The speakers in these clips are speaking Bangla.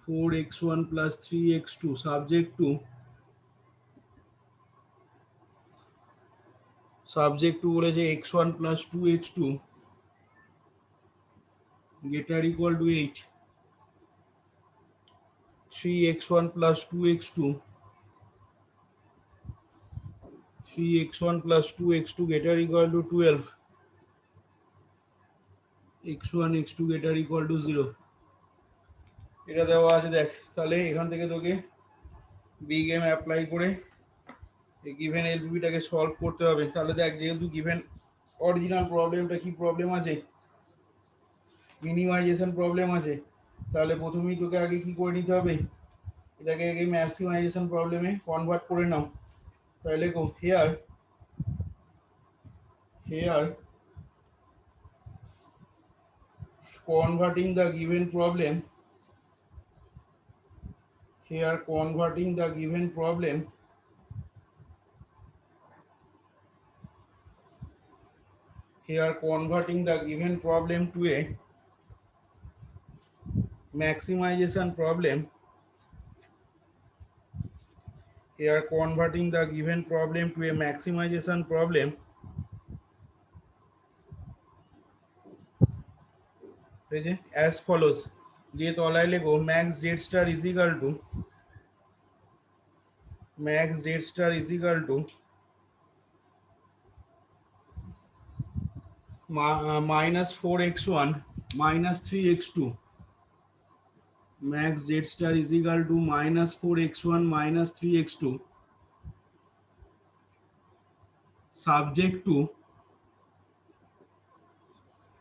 4x1 plus 3x2 subject to বলেছে x1 plus 2x2 greater equal to 8, 3x1 plus 2x2 greater equal to 12, x1 x2 greater equal to 0. এটা দেওয়া আছে দেখ। তাহলে এখান থেকে তোকে বিগ এম অ্যাপ্লাই করে এই গিভেন এলপিটাকে সলভ করতে হবে। তাহলে দেখ, যেহেতু গিভেন অরিজিনাল প্রবলেমটা কি প্রবলেম আছে, মিনিমাইজেশন প্রবলেম আছে, তাহলে প্রথমেই তোকে আগে কি করে নিতে হবে, এটাকে আগে ম্যাক্সিমাইজেশন প্রবলেমে কনভার্ট করে নাও। তাহলে লেখো hair converting the given problem to a maximization problem, as follows. দিয়ে তলায় লেখো max z star is equal to minus 4x1 minus 3x2. Max z star is equal to minus 4x1 minus 3x2 subject to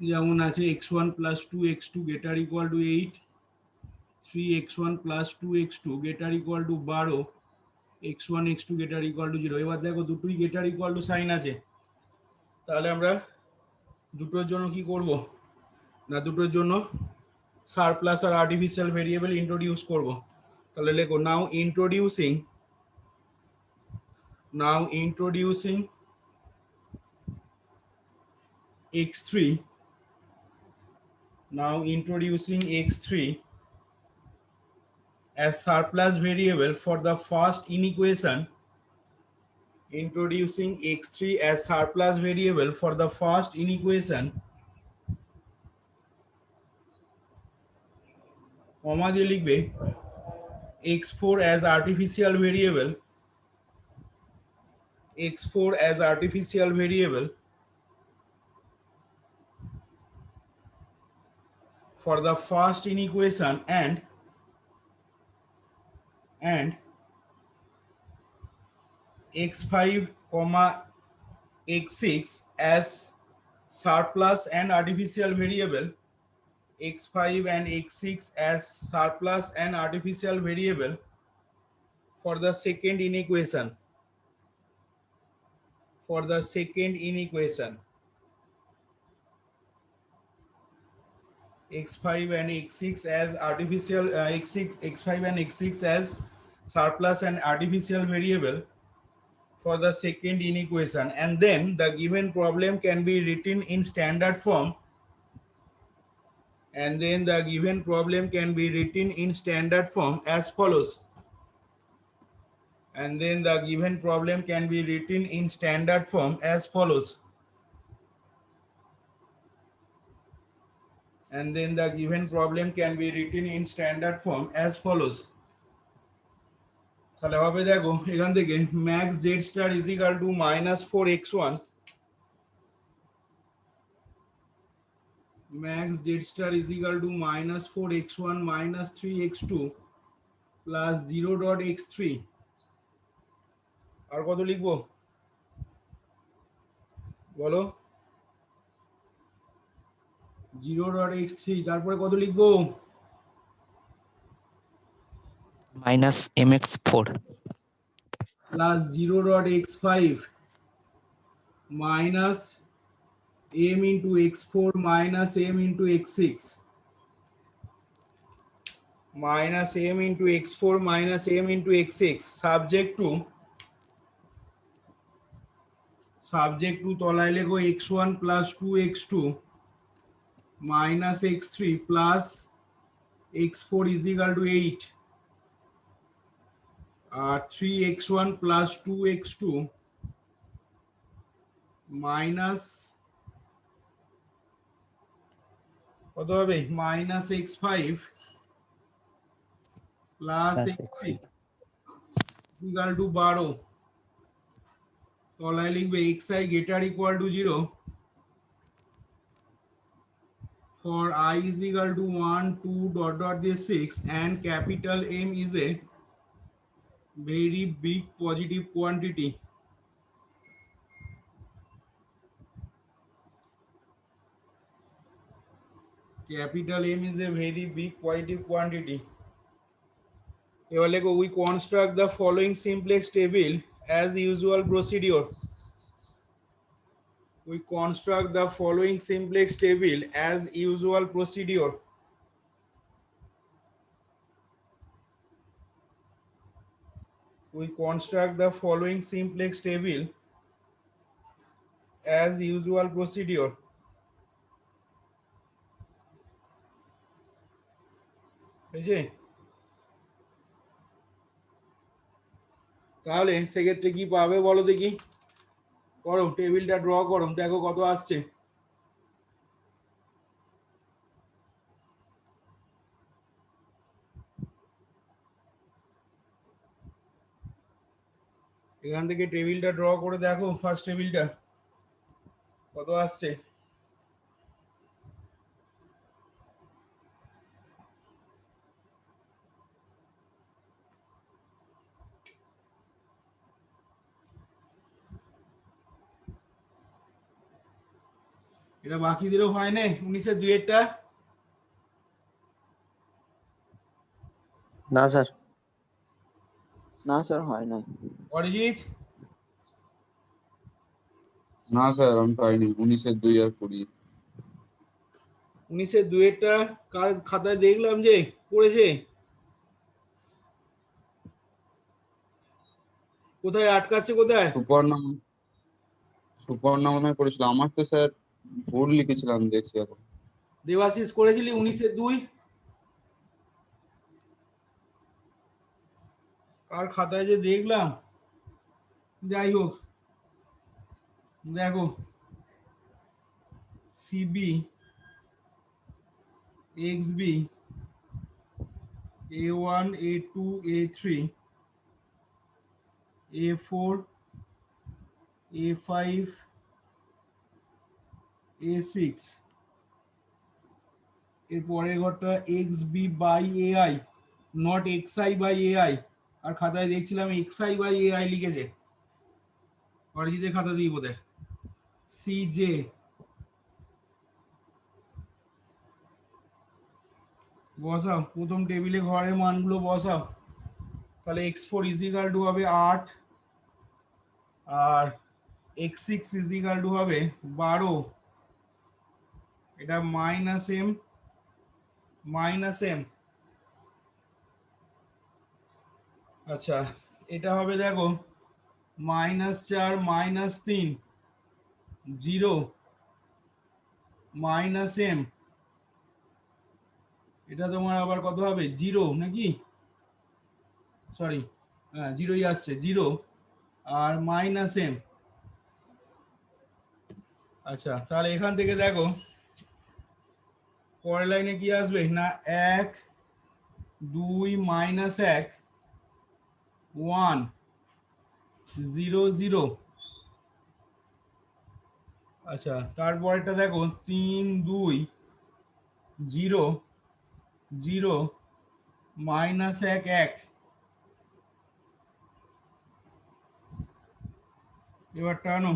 যেমন আছে x1 plus 2x2 greater equal to 8, 3x1 plus 2x2 greater equal to 12, x1 x2 greater equal to 0. এবার দেখো দুটোই greater equal to সাইন আছে, তাহলে আমরা দুটোর জন্য কি করব না, দুটোর জন্য সারপ্লাস আর আর্টিফিশিয়াল ভেরিয়েবল ইন্ট্রোডিউস করব। তাহলে লেখো নাও introducing x3 as surplus variable for the first inequation. Introducing x3 as surplus variable for the first inequation, comma দিয়ে লিখবে x4 as artificial variable for the first inequation and x5 comma x6 as surplus and artificial variable, x5 and x6 as surplus and artificial variable for the second inequation, x5 and x6 as artificial x5 and x6 as surplus and artificial variable for the second inequation, and then the given problem can be written in standard form, as follows. তাহলে হবে দেখো এখান থেকে max z star is equal to minus 4x1 minus 4x1 minus 3x2 plus 0 dot x3. আর কত লিখবো বলো, 0 dot x3, তারপরে কত লিখবো, minus mx4 plus 0 dot x5 minus m into x4 minus m into x6 subject to তলায় লেখো x1 plus 2x2 minus x3 plus x4 is equal to 8 R 3x1 plus 2x2 minus কত হবে minus x5 plus Plus x6 X6. equal to 12 তলায় লিখবে xi greater equal to 0 for I is equal to 1 2 dot dot this 6 and capital M is a very big positive quantity. Capital M is a very big positive quantity. এবার লেখো we construct the following simplex table as usual procedure. We construct the following simplex table as usual procedure. We construct the following simplex table as usual procedure. বুঝলে? তাহলে সেক্ষেত্রে কি পাবে বলো দেখি, করো টেবিলটা ড্র করো, দেখো কত আসছে। এখান থেকে টেবিলটা ড্র করে দেখো, ফার্স্ট টেবিলটা কত আসছে। এটা বাকিদেরও হয় না 19-এর 2-এরটা? না স্যার, না স্যার হয় নাই। অরিজিৎ? না স্যার আমি পাইনি 19-এর 2 আর 20। 19-এর 2-এরটা কার খাতায় দেখলাম যে পড়েছে, কোথায় আটকাচ্ছে কোথায়? সুপর্ণা মনে হয় করেছিল, আমার তো স্যার ভুল লিখেছিলাম দেখছি এখন। দেবাশিস করেছিলি 19-এর 2? কার খাতায় যে দেখলাম, যাই হোক দেখো CB XB A1 A2 A3 A4 A5 A6 এর পরের ঘরটা XB by AI, not XI by AI। আর খাতায় দেখছিলাম XI বাই AI লিখেছে, অরিজিতের খাতা দিয়ে বোধ হয়। CJ বসাও, প্রথম টেবিলে ঘরের মানগুলো বসাও। তাহলে x4 ইজ ইকুয়াল টু হবে 8 আর x6 ইজ ইকুয়াল টু হবে 12, এটা মাইনাস m মাইনাস m। আচ্ছা এটা হবে দেখো -4 -3 0 মাইনাস m, এটা তোমার আবার কত হবে 0 নাকি, সরি হ্যাঁ 0ই আসছে 0 আর মাইনাস m। আচ্ছা তাহলে এখান থেকে দেখো পরের লাইনে কি আসবে না 1 2 মাইনাস 1 1 0 0। আচ্ছা তারপরটা দেখো 3 2 0 0 মাইনাস 1 1। এবার টানো,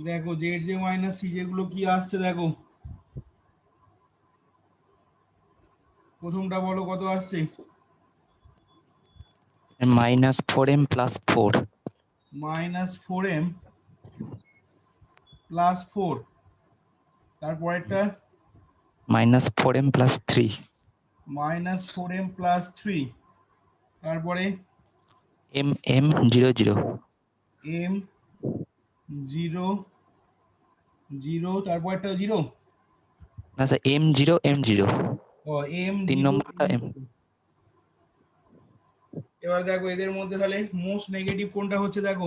দেখো জেড জে মাইনাস সি যেগুলো কি আসছে দেখো, প্রথমটা বলো কত আসছে? -4m plus 4. -4m প্লাস 4, তারপরেরটা -4m plus 3. -4m প্লাস 3, তারপরে m 0 0. m 0 0, তারপরেরটা 0 না স্যার M0 M0 ও এম 3 নম্বরটা M এবার দেখো এদের মধ্যে তাহলে মোস্ট নেগেটিভ কোনটা হচ্ছে দেখো,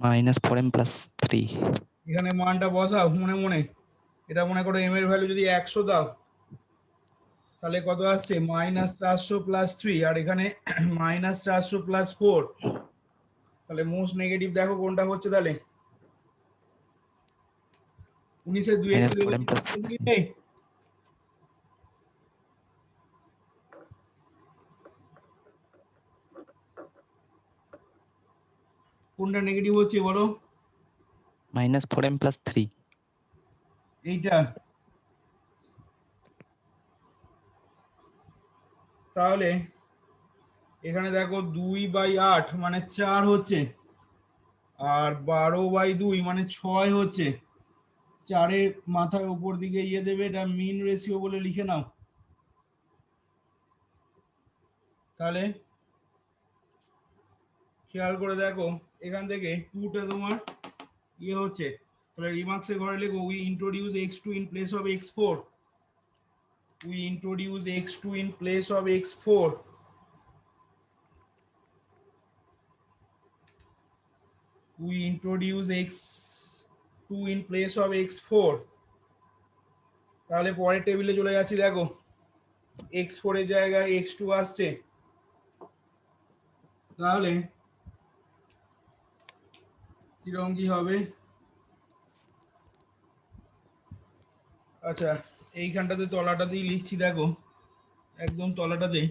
-4m + 3 এখানে মানটা বসাও মনে মনে। এটা মনে করো এম এর ভ্যালু যদি 100 দাও তাহলে কত আসছে -400 + 3, আর এখানে -400 + 4। তাহলে মোস্ট নেগেটিভ দেখো কোনটা হচ্ছে তাহলে 19 এর 2 একটু দেখে -4m + 3 নেই। কোনটা নেগেটিভ হচ্ছে বলো, -4m + 3 এইটা। তাহলে এখানে দেখো 2/8 মানে 4 হচ্ছে, আর 12/2 মানে 6 হচ্ছে। 4-এর মাথার উপর দিকে ইয়ে দেবে, এটা মিন রেশিও বলে লিখে নাও। তাহলে খেয়াল করে দেখো এখান থেকে 2টা তোমার ইয়ে হচ্ছে, তাহলে রিমার্কসে ঘরে লেখো we introduce x2 in place of x4, we introduce x2 in place of x4, we introduce x2 in place of x4। তাহলে পরের টেবিলে চলে যাচ্ছি দেখো x4 এর জায়গায় x2 আসছে। তাহলে কিরকম কি হবে, আচ্ছা এইখানটাতে তলাটাতেই লিখছি দেখো, একদম তলাটাতে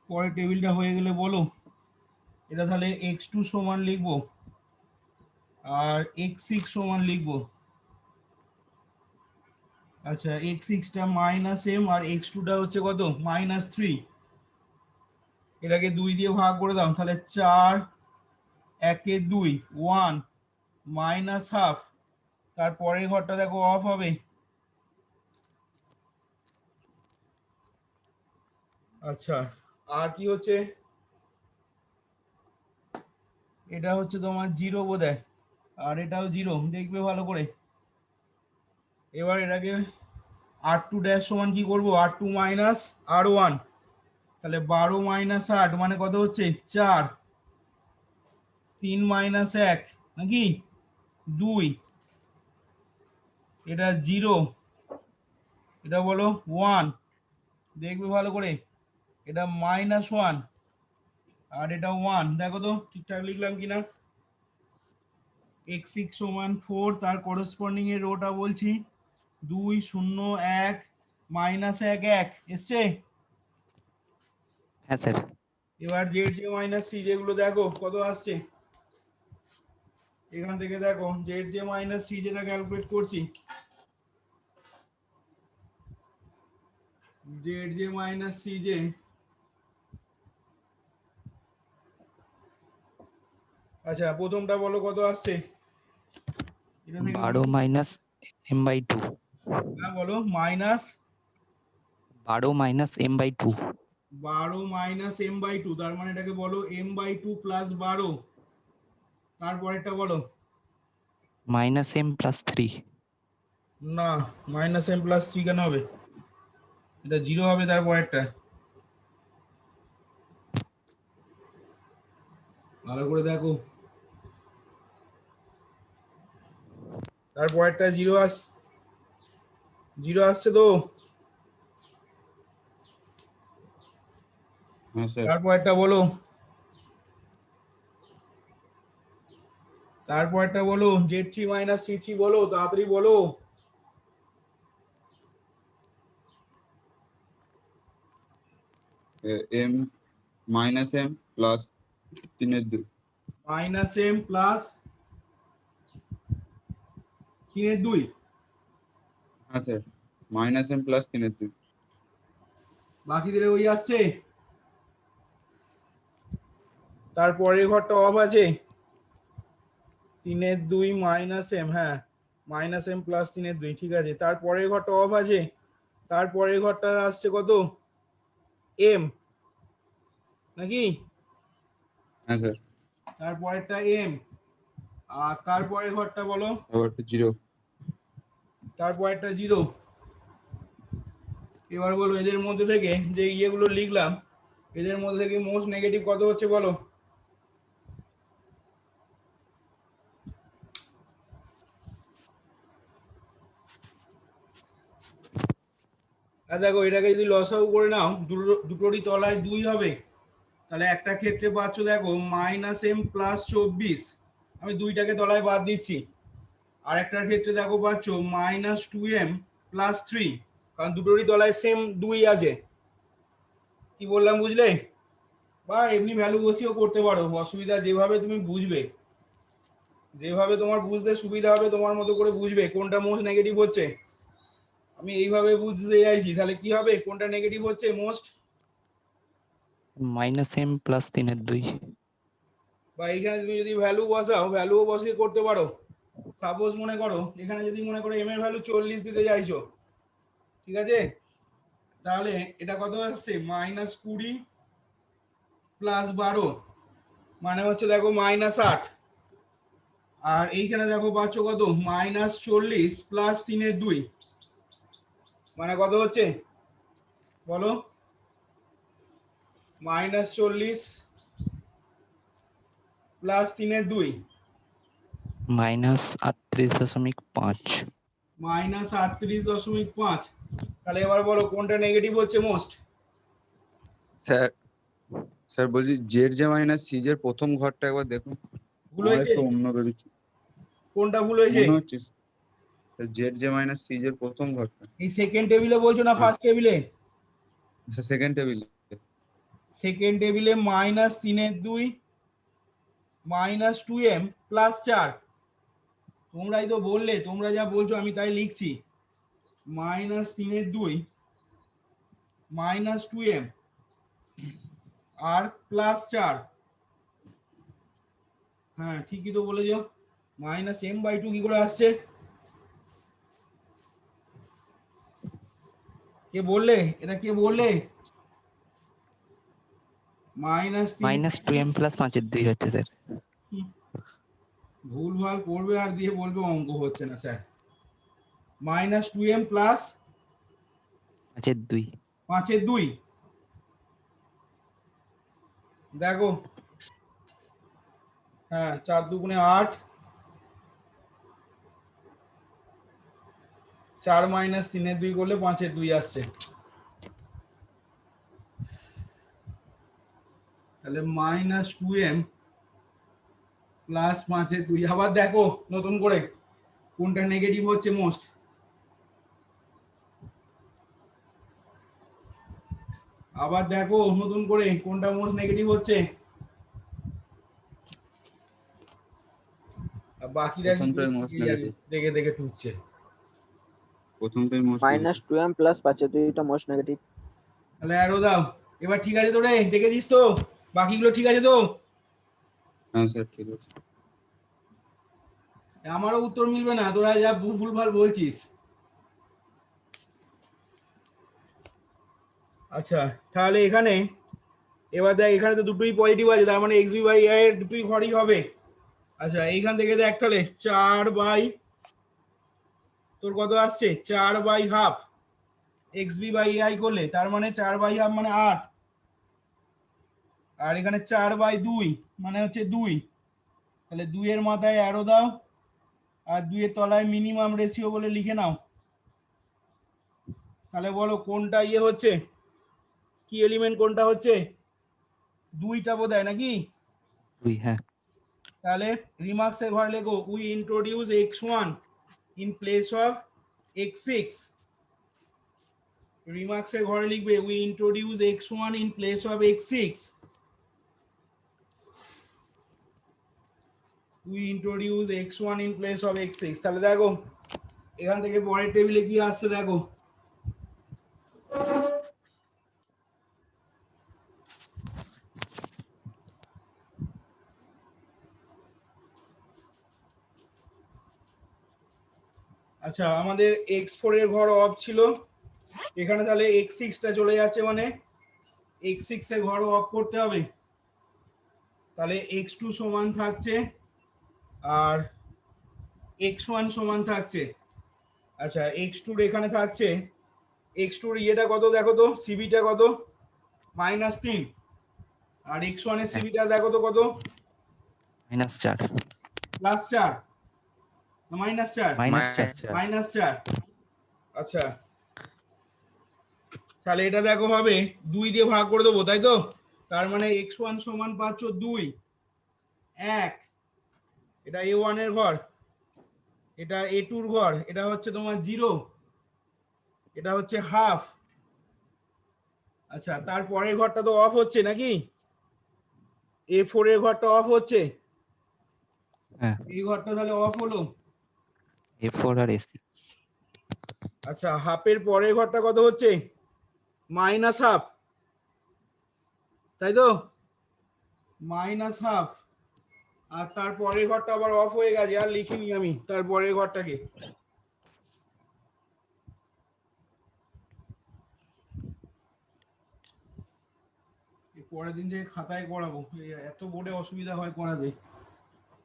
পরের টেবিলটা হয়ে গেলে বলো, এটা তাহলে x2 সমান লিখবো আর x6 সমান লিখবো। আচ্ছা x6 টা -m আর x2 টা হচ্ছে কত -3। এটাকে 2 দিয়ে ভাগ করে দাও, তাহলে 4 1 2 1 -½ তারপরের ঘরটা দেখো অফ হবে। আচ্ছা আর কি হচ্ছে, এটা হচ্ছে তোমার 0 বোধহয়, আর এটাও 0, দেখবে ভালো করে। এবার এটাকে r2 ড্যাশ সমান কি করব, r2 - r1, তাহলে 12 - 8 মানে কত হচ্ছে 4, 3 - 1 নাকি 2, এটা 0, এটা বলো 1, দেখবে ভালো করে, এটা -1 আর এটা 1, দেখো তো ঠিকঠাক লিখলাম কিনা। x6 সমান 4, তার করসপন্ডিং এর রোটা বলছি 2 0 1 -1 1 এসছে। হ্যাঁ স্যার এবার জেড জে মাইনাস সি যেগুলো দেখো কত আসছে, এখান থেকে দেখো জেড জে মাইনাস সি যেটা ক্যালকুলেট করছি, জেড জে মাইনাস সি যে আচ্ছা প্রথমটা বলো কত আসছে, এটা থেকে 12 - m/2 হ্যাঁ বলো -12 -m/2 -m/2, তার মানে এটাকে বলো m/2 + 12। তারপরেরটা বলো -m + 3 না, -m+3 কেন হবে, এটা 0 হবে তারপরেরটা, ভালো করে দেখো। তারপরেরটা 0 আসছে তো, হ্যাঁ স্যার তারপরেরটা বলো, তারপরেরটা বলো z3 - c3 বলো, তাড়াতাড়ি বলো। m -m plus 3/2। -m plus 3/2, হ্যাঁ স্যার -m প্লাস 3/2। বাকিদের ওই আসছে। তারপরের ঘরটা অফ আছে 3/2 -m, হ্যাঁ -m প্লাস 3/2, ঠিক আছে। তারপরের ঘরটা অফ আছে, তারপরের ঘরটা আসছে কত এম নাকি, হ্যাঁ স্যার, তারপরেরটা এম, আর তারপরের ঘরটা বলো, আবার 0। তারপরেরটা 0। এবার বলো এদের মধ্যে থেকে যে ইয়েগুলো লিখলাম, এদের মধ্যে থেকে মোস্ট নেগেটিভ কত হচ্ছে বলো? আর দেখো এটাকে যদি লসাগু করে নাও, দুটোরই তলায় 2 হবে, তাহলে একটা ক্ষেত্রে পাচ্ছ দেখো -m+24, আমি 2টাকে তলায় বাদ দিচ্ছি। আর একটার ক্ষেত্রে দেখো পাচ্ছ -2m+3, কারণ দুটোরই তলায় সেম 2 আছে। কি বললাম বুঝলে? বা এমনি ভ্যালু বসিয়েও করতে পারো, অসুবিধা যেভাবে তুমি বুঝবে, যেভাবে তোমার বুঝতে সুবিধা হবে তোমার মতো করে বুঝবে কোনটা মোস্ট নেগেটিভ হচ্ছে। আমি এইভাবে বুঝতে চাইছি, তাহলে কি হবে, কোনটা নেগেটিভ হচ্ছে মোস্ট? -m+3/2। বা এইখানে তুমি যদি ভ্যালু বসাও, ভ্যালুও বসিয়ে করতে পারো। সাপোজ মনে করো এখানে যদি মনে করো এম এর ভ্যালু 40 দিতে চাইছো, ঠিক আছে, তাহলে এটা কত আসছে -20 + 12, মানে হচ্ছে দেখো -8। আর এইখানে দেখো পাচ্ছ কত -40 + 3/2, মানে কত হচ্ছে বলো? -40 + 3/2 -38.5। -38.5। তাহলে এবার বলো কোনটা নেগেটিভ হচ্ছে মোস্ট? স্যার স্যার বলছি জেড জে মাইনাস সি এর প্রথম ঘরটা একবার দেখুন, ভুল আমার হয়েছে? একটু অন্য বেরোচ্ছে কোনটা ভুল হয়েছে? মনে হচ্ছে। জেড জে মাইনাস সি এর প্রথম ঘরটা। এই সেকেন্ড টেবিলে বলছো না ফার্স্ট টেবিলে? আচ্ছা, সেকেন্ড টেবিল। সেকেন্ড টেবিলে -3/2 -2m+4, তোমরাই তো বললে, তোমরা যা বলছো আমি তাই লিখছি। -3/2 -2m আর +4, হ্যাঁ ঠিকই তো বলেছো। -m/2 কি করে আসছে? কে বললে এটা, কে বললে? -2m+5/2 হচ্ছে স্যার। ভুল ভাল করবে আর দিয়ে বলবে অঙ্ক হচ্ছে না স্যার। -2m + 5/2। 5/2, দেখো, হ্যাঁ 4 × 2 = 8, 4 - 3/2 করলে 5/2 আসছে। তাহলে -2m + 5/2। আবার দেখো নতুন করে কোনটা নেগেটিভ হচ্ছে মোস্ট। আবার দেখো নতুন করে কোনটা মোস্ট নেগেটিভ হচ্ছে। আর বাকিরা কি প্রথমটাই মোস্ট নেগেটিভ। দেখে দেখে টুকছে। প্রথমটাই most negative. -2m + 5/2 most negative. তাহলে অ্যারো দাও। এবার ঠিক আছে তো রে, দেখেছিস তো বাকিগুলো ঠিক আছে তো? হ্যাঁ স্যার, ঠিক আছে। আমারও উত্তর মিলবে না, তোরা যা ভুলভাল বলছিস। আচ্ছা তাহলে এখানে এবার দেখ, এখানে তো দুটোই পজিটিভ আছে, তার মানে xb/a এর দুটোই ঘরই হবে। আচ্ছা এইখান থেকে দেখ তাহলে 4 তোর কত আসছে 4/2 xb/ai করলে, তার মানে 4/2 মানে 8, আর এখানে 4/2 মানে হচ্ছে 2। তাহলে 2 এর মাথায় অ্যারো দাও, আর 2 এর তলায় মিনিমাম রেশিও বলে লিখে নাও। তাহলে বলো কোনটা ইয়ে হচ্ছে, কি এলিমেন্ট কোনটা হচ্ছে? 2টা বোধহয় নাকি? 2, হ্যাঁ। তাহলে রিমার্কসের ঘরে লেখো we introduce x1 in place of x6। রিমার্কসের ঘরে লিখবে we introduce x1 in place of x6। We introduce x1 in place of x6। তাহলে দেখো এখান থেকে পরের টেবিলে কি আসছে দেখো। আচ্ছা আমাদের x4 এর ঘর অফ ছিল, এখানে তাহলে x6টা চলে যাচ্ছে, মানে x6 এর ঘর অফ করতে হবে, তাহলে x2 সমান থাকছে আর x1 সমান থাকছে। আচ্ছা x2 এখানে থাকছে, x2 এর ইয়েটা কত দেখো তো, সিবিটা কত, -3, আর x1 এর সিবিটা দেখো তো কত, -4 +4 না -4, -4 আচ্ছা তাহলে এটা দেখো হবে 2 দিয়ে ভাগ করে দেবো, তাই তো? তার মানে x1 সমান পাচ্ছ 2, 1, এটা a1 এর ঘর, এটা a2 এর ঘর, এটা হচ্ছে তোমার 0, এটা হচ্ছে হাফ। আচ্ছা তারপরের ঘরটা তো অফ হচ্ছে নাকি, a4 এর ঘরটা অফ হচ্ছে, হ্যাঁ এই ঘরটা তাহলে অফ হলো। A4 আর A6 আচ্ছা হাফের পরের ঘরটা কত হচ্ছে, -1/2, তাই তো, -1/2, আর তারপরের ঘরটা আবার অফ হয়ে গেছে, আর লিখিনি আমি তারপরের ঘরটাকে। পরের দিন থেকে খাতায় করাবো, এত বোর্ডে অসুবিধা হয় করাতে,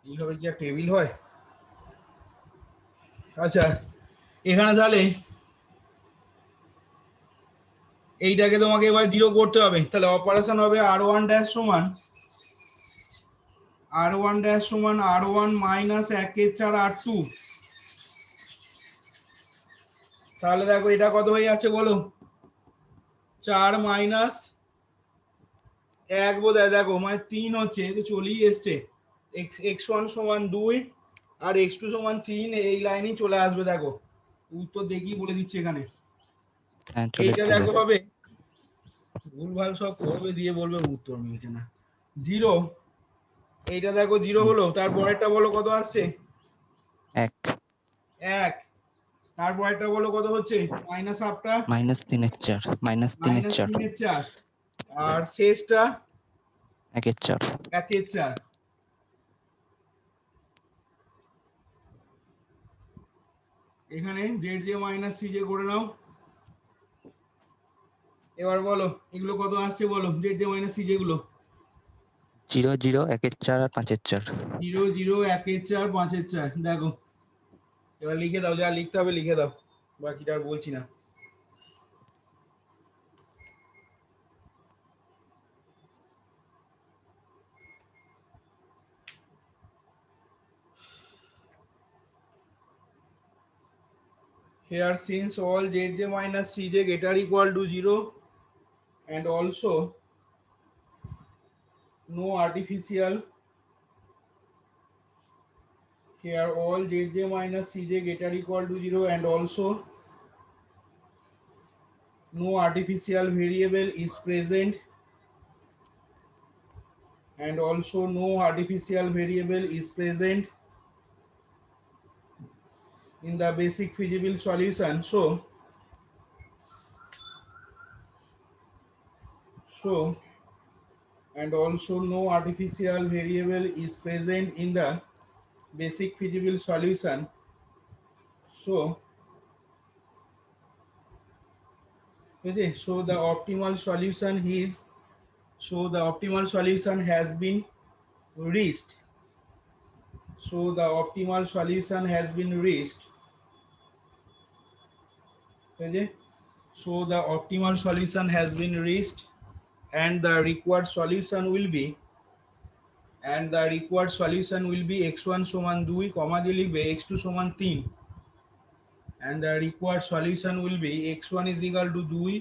এইভাবে কি আর টেবিল হয়? আচ্ছা এখানে তাহলে এইটাকে তোমাকে এবার 0 করতে হবে, তাহলে অপারেশন হবে r1 ড্যাশ সমান r1 ড্যাশ সমান r1 মাইনাস 1/4 r2। তাহলে দেখো এটা কত হয়ে যাচ্ছে বলো, 4 মাইনাস 1 বোধহয়, দেখো মানে 3 হচ্ছে, তো চলেই এসছে, x1 সমান 2 আর x2 সমান 3, এই লাইনেই চলে আসবে। দেখো উত্তর দেখি বলে দিচ্ছে এখানে, হ্যাঁ চলে এইটা এসছে দেখো স্যার। হবে, ভুলভাল সব করবে দিয়ে বলবে উত্তর মিলছে না, 0, এইটা দেখো 0 হলো, তারপরেরটা বলো কত আসছে, 1 1, তারপরেরটা বলো কত হচ্ছে, মাইনাস হাফটা -3/4 -3/4, আর শেষটা 1/4 1/4। এখানে Z J minus C J করে নাও। এবার বলো এগুলো কত আসছে বলো, Z J minus C J গুলো, 0 0 1/4 আর 5/4 0 0 1/4 5/4, দেখো এবার লিখে দাও, যা লিখতে হবে লিখে দাও, বাকিটা আর বলছি না। Here since all zj minus cj greater equal to 0 and also no artificial, here all zj minus cj greater equal to 0 and also no artificial variable is present, and also no artificial variable is present in the basic feasible solution. So and also no artificial variable is present in the basic feasible solution. So okay, so the optimal solution is, so the optimal solution has been reached. So the optimal solution has been reached. Okay, so the optimal solution has been reached, and the required solution will be, x1 সমান 2 কমা দিয়ে লিখবে x2 সমান 3, and the required solution will be x1 is equal to 2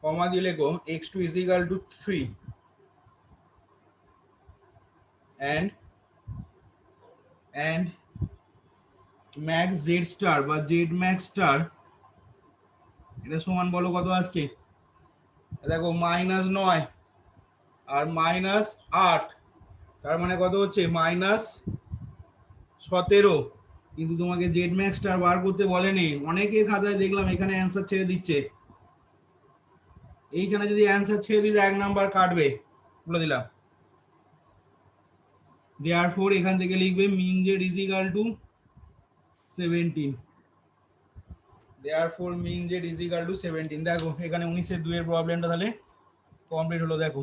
কমা দিয়ে লেখো x2 is equal to 3, and max z star বা z max star এটা সমান বলো কত আসছে, দেখো -9 আর -8, তার মানে কত হচ্ছে -17, কিন্তু তোমাকে জেড ম্যাক্স স্টার বার করতে বলেনি। অনেকের খাতায় দেখলাম এখানে অ্যান্সার ছেড়ে দিচ্ছে, এইখানে যদি অ্যান্সার ছেড়ে দিস 1 নাম্বার কাটবে, বলে দিলাম। দেয়ারফর এখান থেকে লিখবে mean Z is equal to 17, therefore mean Z is equal to 17। দেখো এখানে 19 এর 2 এর প্রবলেমটা তাহলে কমপ্লিট হলো দেখো